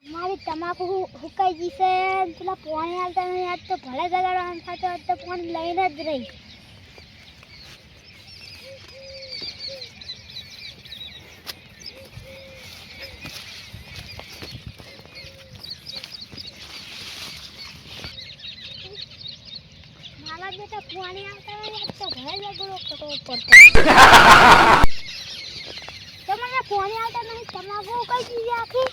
મારી તમાકુ હુકાઈ ગઈ છે પેલા પાણી આવતા નહીં આજ તો ભલે જગાડવાનું થતો આજ તો પાણી લઈને જ રહી મારા બેટા પાણી આવતા નહીં આજ તો ભલે જગાડો ખતો પડતો તમને પાણી આવતા નહીં તમાકુ હુકાઈ ગઈ આખી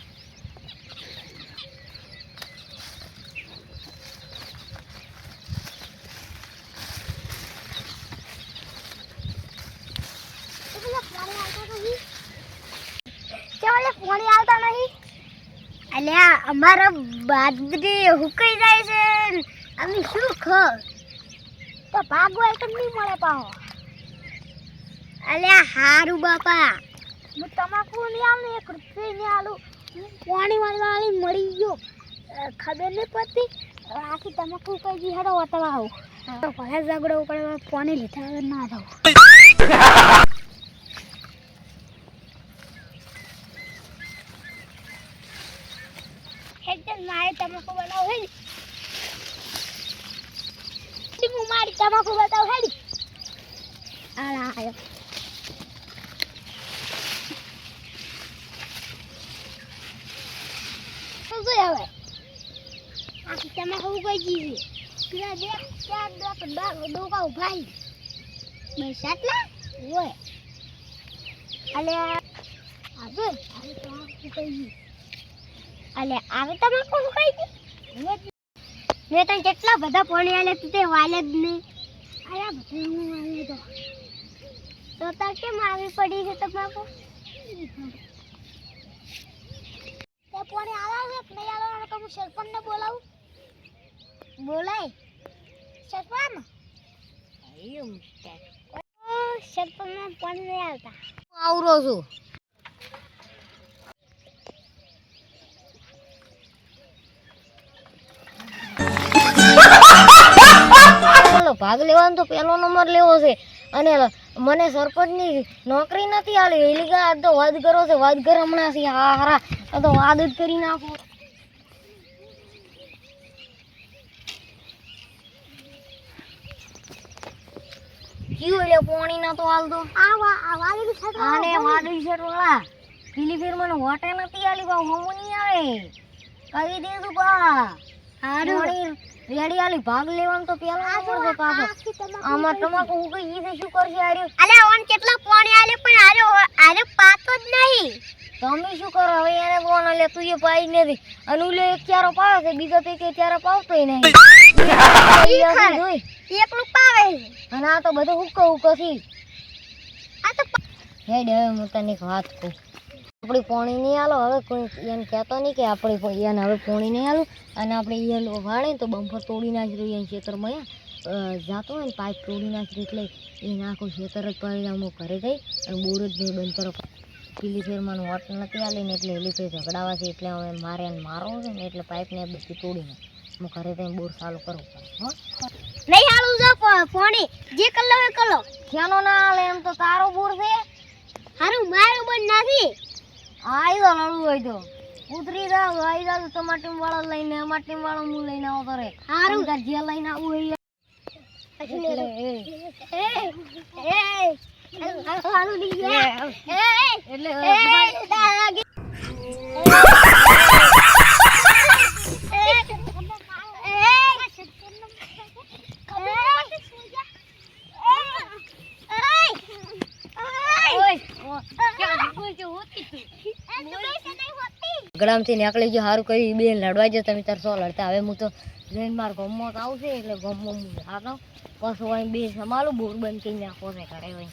પાણી આવતા નહીં અલ્યા અમારા બાજરી હુકાઈ જાય છે અમે શું ખર તો ભાગો એક નહીં મળે પાહો અલ્યા હારું બાપા હું તમાકુ નહીં આવું એક રૂપિયા નહીં આલું પાણી વાળી મળી ગયો ખબર નહીં પડતી આખી તમાકુ કઈ ગઈ હેડો વટવા આવું તો ભલે ઝઘડો પડે પાણી લીધા વગર ના થવું એકદમ મારે તમાકુ બનાવ હેડી ટીમુ મારી તમાકુ બતાવ હેડી આલા આયો તો જોય હવે આખી તમાકુ કઈ જીવી પેલા દેખ ચાર ડોકા ભાઈ બસ આટલા ઓય અલે આજે આ તમાકુ કઈ ગઈ અલે આવે તમાકુ હુકાઈ ગઈ મેં તને કેટલા બધા પાણી આલે તે વાલે જ નહીં આયા બધું હું વાલે તો તાર કેમ આવી પડી છે તમાકુ તે પાણી આલાવે કે નહીં આલાવે તો હું સરપંચને બોલાવું બોલાય સરપંચ એમ સરપંચમાં પાણી નહીં આવતા આવરો છું ભાગ લેવાનો તો પહેલો નંબર લેવો છે અને મને સરપંચની નોકરી નથી આલી એલી કે આ તો વાદ કરો છે વાદ કર હમણાં છે હારા આ તો વાદ જ કરી નાખો ક્યું એટલે પાણી ના તો હાલ દો આને વાદળી શર્ટ વાળા પેલી ફેર મને હોટે નથી આલી બા હમું નહીં આવે કહી દેજો બા હારું રેડી આલી ભાગ લેવાનું તો પેલા પડે પાછો આમાં તમાકુ હું કઈ ઈ શું કરશે આર્યો અલે ઓન કેટલા પાણી આલે પણ આરે પાતો જ નહીં તમે શું કરો હવે એને કોણ લે તું એ પાઈ નથી અને ઉલે એક ચારો પાવે છે બીજો તે કે ચારો પાવતોય નહીં એકલું પાવે અને આ તો બધું હુકો થી આ તો હેડ હવે હું તને એક વાત કહું આપણી પાણી નહીં આલો હવે કોઈ એને કહેતો નહીં કે આપણે એને હવે પાણી નહીં આલું અને આપણે એ વાળે તો બમ્ફર તોડી નાખી દઈએ ખેતરમાં જાતો હોય ને પાઇપ તોડી નાખી એટલે એ નાખું ખેતર જ પરિણામ હું ઘરે જઈ અને બોર જ નહીં બંધ કરો પેલી ફેરમાં વોટ નથી આલીને એટલે એલી ફેર ઝઘડાવા છે એટલે હવે મારે એને મારવું છે ને એટલે પાઇપને બધી તોડીને હું ઘરે જઈને બોર ચાલુ કરવું પડે હો નહીં આલું જો પાણી જે કલો એ કલો ક્યાંનો ના હાલે એમ તો તારો બોર છે હારું મારું બંધ નથી આઈ તો લડવું હોય તો ઉતરી જાવ આઈ જાવ ટમાટી વાળો લઈને ટમાટી વાળો હું લઈને આવો કરે હારું તાર જે લઈને આવું હોય ગળામથી નીકળી ગયો સારું કર્યું બેન લડવા જો તમે તાર સો લડતા હવે હું તો જઈને મારા ગામમાં તો આવશે એટલે ગામમાં હું હાલો પાછું અહીં બે સંભાળું બોર બંધ કરી નાખો છે ઘરે હોય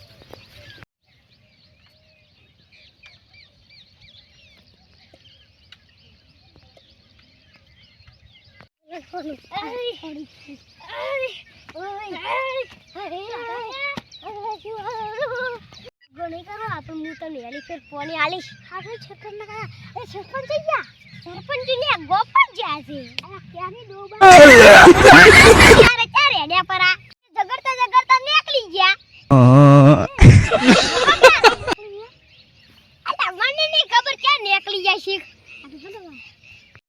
ગણી કરો આ તો હું તને એલી ફેર પાણી આલીશ આપણે છકન ના એ સરપંચ ગયા સરપંચ ને ગોપન ગયા છે આ ક્યાંની ડોબા ચારે ચારે ડે પરા ઝગડતા નીકળી ગયા